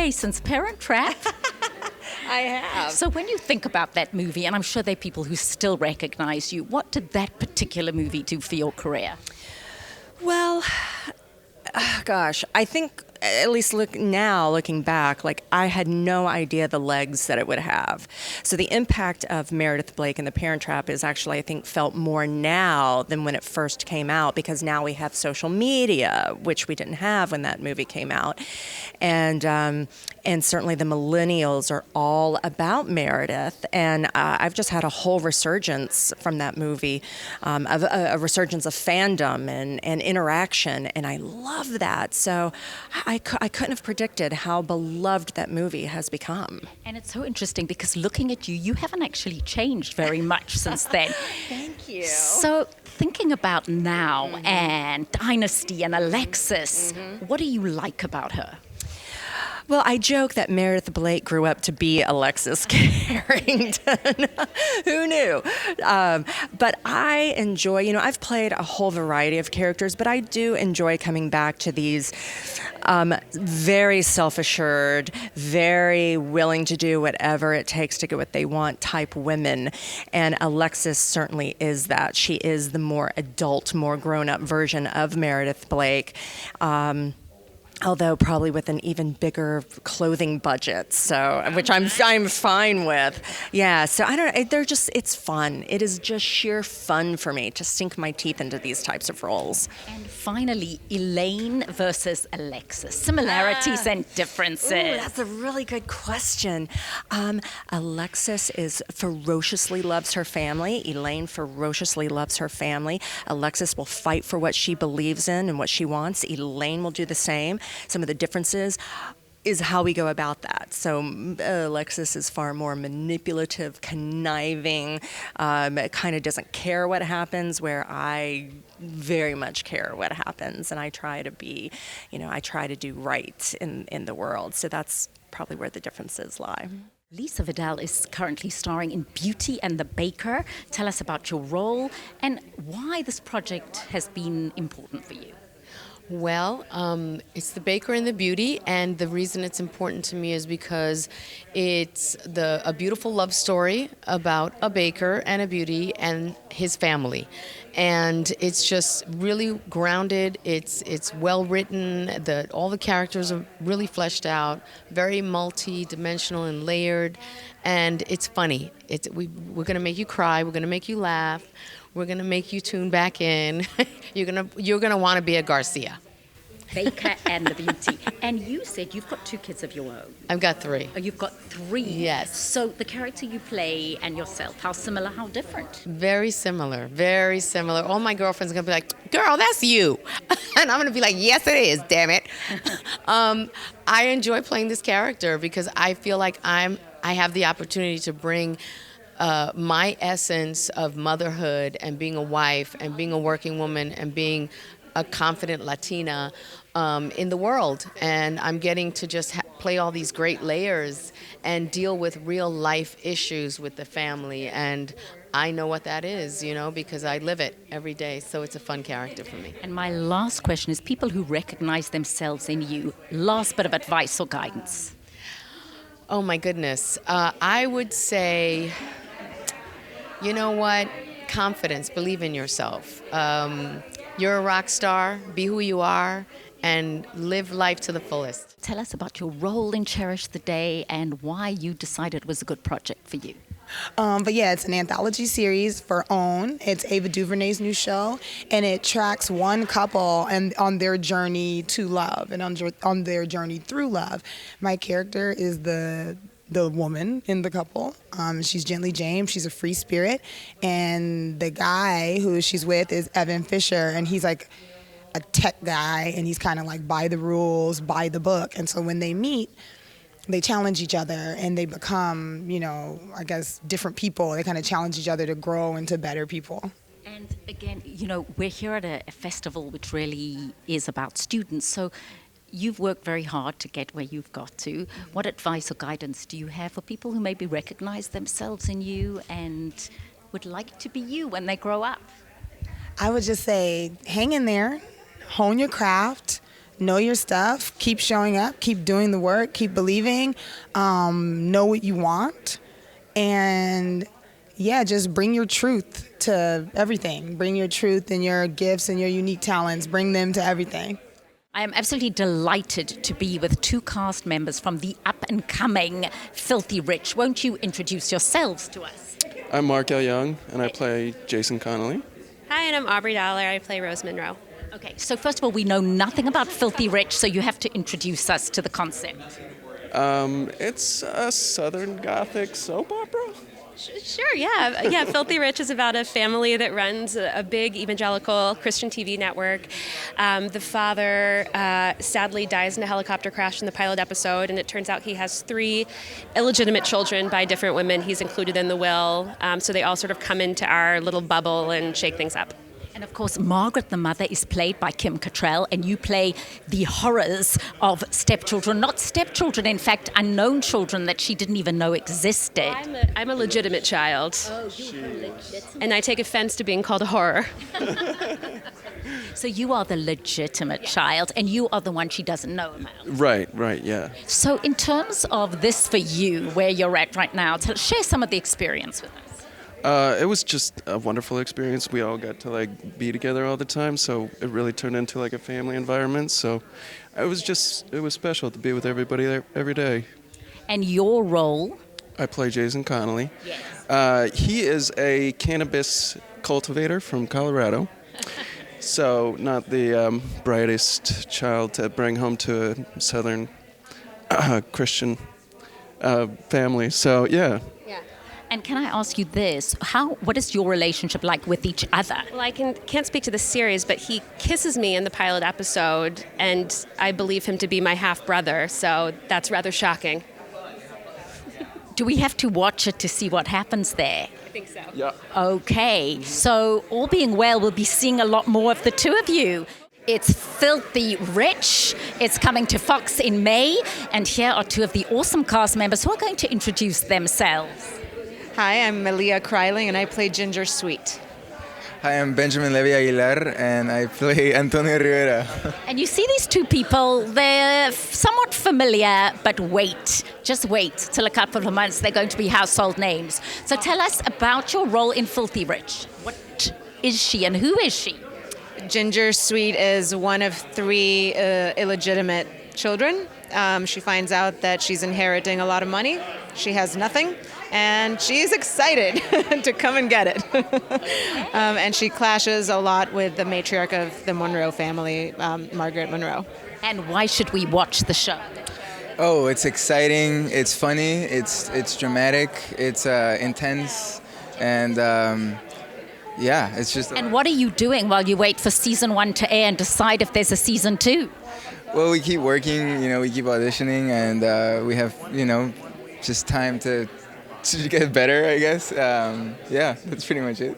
way since Parent Trap. I have. So when you think about that movie, and I'm sure there are people who still recognize you, what did that particular movie do for your career? Well, gosh, I think, at least looking back, like I had no idea the legs that it would have. So the impact of Meredith Blake and The Parent Trap is actually, I think, felt more now than when it first came out, because now we have social media, which we didn't have when that movie came out. And certainly the millennials are all about Meredith. And I've just had a whole resurgence from that movie, of a resurgence of fandom and interaction. And I love that. So I couldn't have predicted how beloved that movie has become. And it's so interesting because looking at you, you haven't actually changed very much since then. Thank you. So thinking about now and Dynasty and Alexis, what do you like about her? Well, I joke that Meredith Blake grew up to be Alexis Carrington. Who knew? But I enjoy, I've played a whole variety of characters, but I do enjoy coming back to these very self-assured, very willing to do whatever it takes to get what they want type women. And Alexis certainly is that. She is the more adult, more grown-up version of Meredith Blake. Although probably with an even bigger clothing budget, which I'm fine with. Yeah, so I don't know. It's fun. It is just sheer fun for me to sink my teeth into these types of roles. And finally, Elaine versus Alexis. Similarities and differences. Ooh, that's a really good question. Alexis ferociously loves her family. Elaine ferociously loves her family. Alexis will fight for what she believes in and what she wants. Elaine will do the same. Some of the differences is how we go about that. So Alexis is far more manipulative, conniving, kind of doesn't care what happens, where I very much care what happens, and I try to do right in the world. So that's probably where the differences lie. Lisa Vidal is currently starring in Beauty and the Baker. Tell us about your role and why this project has been important for you. Well, it's the baker and the beauty, and the reason it's important to me is because it's a beautiful love story about a baker and a beauty and his family. And it's just really grounded, it's well written, all the characters are really fleshed out, very multi-dimensional and layered, and it's funny. We're going to make you cry, we're going to make you laugh, we're going to make you tune back in. You're going to want to be a Garcia. Baker and the beauty. And you said you've got 2 kids of your own. I've got 3. Oh, you've got 3? Yes. So the character you play and yourself, how similar, how different? Very similar, very similar. All my girlfriends are going to be like, girl, that's you. And I'm going to be like, yes, it is, damn it. I enjoy playing this character because I feel like I have the opportunity to bring my essence of motherhood and being a wife and being a working woman and being a confident Latina in the world. And I'm getting to just play all these great layers and deal with real life issues with the family. And I know what that is, because I live it every day. So it's a fun character for me. And my last question is people who recognize themselves in you, last bit of advice or guidance. Oh my goodness. I would say, you know what? Confidence, believe in yourself. You're a rock star, be who you are, and live life to the fullest. Tell us about your role in Cherish the Day and why you decided it was a good project for you. But yeah, it's an anthology series for OWN. It's Ava DuVernay's new show, and it tracks one couple and on their journey to love and on their journey through love. My character is the woman in the couple. She's Gently James. She's a free spirit. And the guy who she's with is Evan Fisher, and he's like a tech guy, and he's kind of like by the rules, by the book. And so when they meet, they challenge each other, and they become, I guess, different people. They kind of challenge each other to grow into better people. And again, we're here at a festival which really is about students. So you've worked very hard to get where you've got to. What advice or guidance do you have for people who maybe recognize themselves in you and would like to be you when they grow up? I would just say, hang in there, hone your craft, know your stuff, keep showing up, keep doing the work, keep believing, know what you want, and yeah, just bring your truth to everything. Bring your truth and your gifts and your unique talents. Bring them to everything. I am absolutely delighted to be with two cast members from the up-and-coming Filthy Rich. Won't you introduce yourselves to us? I'm Mark L. Young, and I play Jason Connolly. Hi, and I'm Aubrey Dollar. I play Rose Monroe. Okay, so first of all, we know nothing about Filthy Rich, so you have to introduce us to the concept. It's a Southern Gothic soap opera. Sure, yeah. Filthy Rich is about a family that runs a big evangelical Christian TV network. The father sadly dies in a helicopter crash in the pilot episode, and it turns out he has 3 illegitimate children by different women he's included in the will. So they all sort of come into our little bubble and shake things up. And of course, Margaret, the mother, is played by Kim Cantrall, and you play the horrors of stepchildren. Not stepchildren, in fact, unknown children that she didn't even know existed. I'm a legitimate child. Oh, you are legitimate. And I take offense to being called a horror. So you are the legitimate child, and you are the one she doesn't know about. Right, yeah. So in terms of this for you, where you're at right now, share some of the experience with us. It was just a wonderful experience. We all got to be together all the time, so it really turned into a family environment. So it was special to be with everybody there every day. And your role? I play Jason Connolly. Yes. He is a cannabis cultivator from Colorado. So not the brightest child to bring home to a Southern Christian family. So yeah. And can I ask you this? What is your relationship like with each other? Well, I can't speak to the series, but he kisses me in the pilot episode, and I believe him to be my half-brother, so that's rather shocking. Do we have to watch it to see what happens there? I think so. Yeah. Okay, so all being well, we'll be seeing a lot more of the two of you. It's Filthy Rich. It's coming to Fox in May, and here are two of the awesome cast members who are going to introduce themselves. Hi, I'm Melia Kreiling, and I play Ginger Sweet. Hi, I'm Benjamin Levy Aguilar, and I play Antonio Rivera. And you see these two people, they're somewhat familiar, but just wait till a couple of months, they're going to be household names. So tell us about your role in Filthy Rich. What is she and who is she? Ginger Sweet is one of 3 illegitimate children. She finds out that she's inheriting a lot of money. She has nothing. And she's excited to come and get it. And she clashes a lot with the matriarch of the Monroe family, Margaret Monroe. And why should we watch the show? Oh, it's exciting, it's funny, it's dramatic, it's intense, and yeah, it's just... And what are you doing while you wait for season 1 to air and decide if there's a season 2? Well, we keep working, we keep auditioning, and we have, just time to get better, I guess. Yeah, that's pretty much it.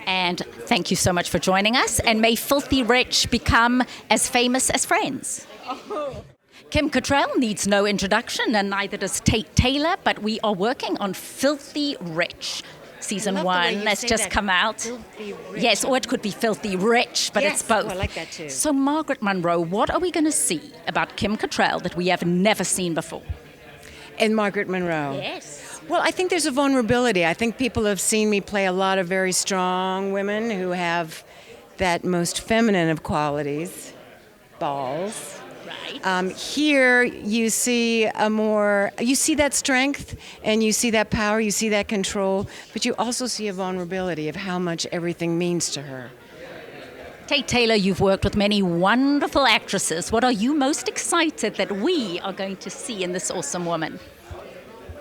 And thank you so much for joining us. And may Filthy Rich become as famous as Friends. Kim Cantrall needs no introduction, and neither does Tate Taylor, but we are working on Filthy Rich. Season 1 has just come out. Filthy Rich. Yes, or it could be Filthy Rich, but Yes. it's both. Oh, I like that too. So Margaret Monroe, what are we going to see about Kim Cantrall that we have never seen before? And Margaret Monroe. Yes. Well, I think there's a vulnerability. I think people have seen me play a lot of very strong women who have that most feminine of qualities, balls. Right. Here you see you see that strength and you see that power, you see that control, but you also see a vulnerability of how much everything means to her. Tate Taylor, you've worked with many wonderful actresses. What are you most excited that we are going to see in this awesome woman?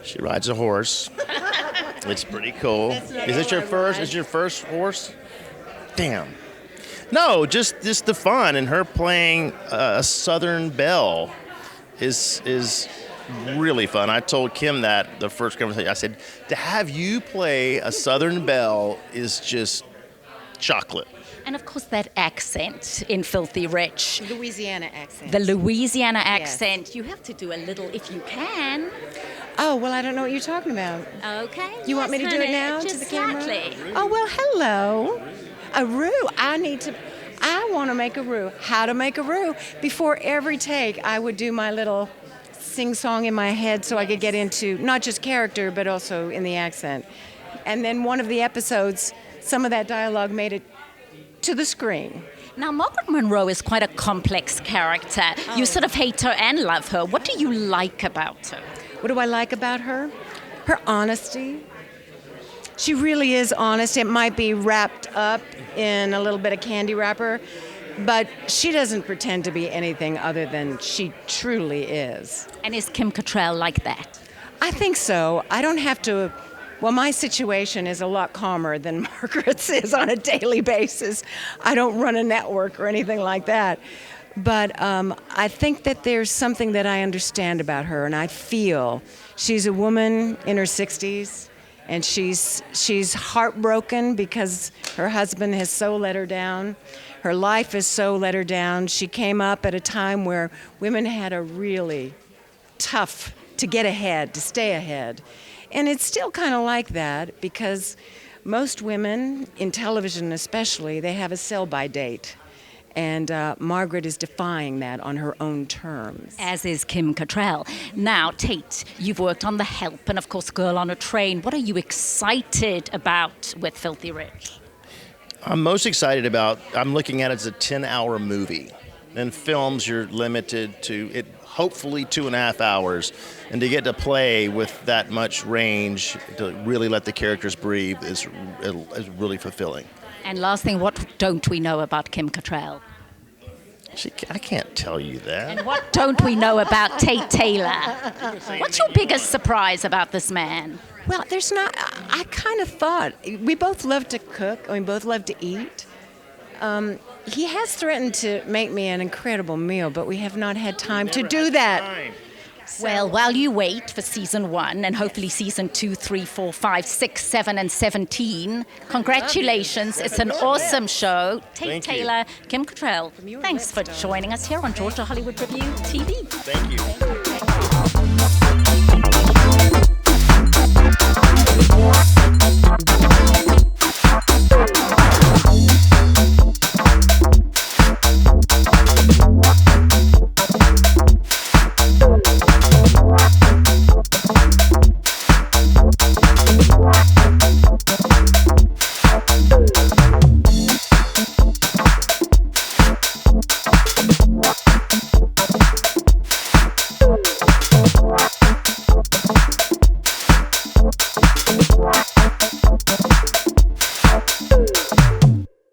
She rides a horse. It's pretty cool. Is it your first? Is your first horse? Damn. No, just the fun, and her playing a Southern belle is really fun. I told Kim that the first conversation. I said, to have you play a Southern belle is just chocolate. And of course, that accent in Filthy Rich. Louisiana accent. The Louisiana accent. You have to do a little, if you can. Oh, well, I don't know what you're talking about. Okay. You want me to do it now just to the camera? slightly. Oh, well, hello. Aru, I want to make a roux. How to make a roux. Before every take, I would do my little sing-song in my head so I could get into not just character, but also in the accent. And then one of the episodes, some of that dialogue made it to the screen. Now, Margaret Monroe is quite a complex character. You sort of hate her and love her. What do you like about her? What do I like about her? Her honesty. She really is honest. It might be wrapped up in a little bit of candy wrapper, but she doesn't pretend to be anything other than she truly is. And is Kim Cattrall like that? I think so. I don't have to. Well, my situation is a lot calmer than Margaret's is on a daily basis. I don't run a network or anything like that. But I think that there's something that I understand about her, and I feel she's a woman in her 60s, and she's heartbroken because her husband has so let her down. Her life has so let her down. She came up at a time where women had a really tough to get ahead, to stay ahead. And it's still kind of like that because most women, in television especially, they have a sell-by date. And Margaret is defying that on her own terms. As is Kim Cattrall. Now, Tate, you've worked on The Help and, of course, Girl on a Train. What are you excited about with Filthy Rich? I'm most excited about, I'm looking at it as a 10-hour movie. In films, you're limited to it, hopefully 2.5 hours. And to get to play with that much range, to really let the characters breathe is really fulfilling. And last thing, what don't we know about Kim Cattrall? I can't tell you that. And what don't we know about Tate Taylor? What's your biggest surprise about this man? Well, there's not, I kind of thought, we both love to cook, and we both love to eat. He has threatened to make me an incredible meal, but we have not had time to do that. Well, while you wait for season 1 and hopefully season 2, 3, 4, 5, 6, 7, and 17, congratulations. It's an awesome show. Tate Taylor, Kim Cattrall, thanks for joining us here on Georgia Hollywood Review TV. Thank you.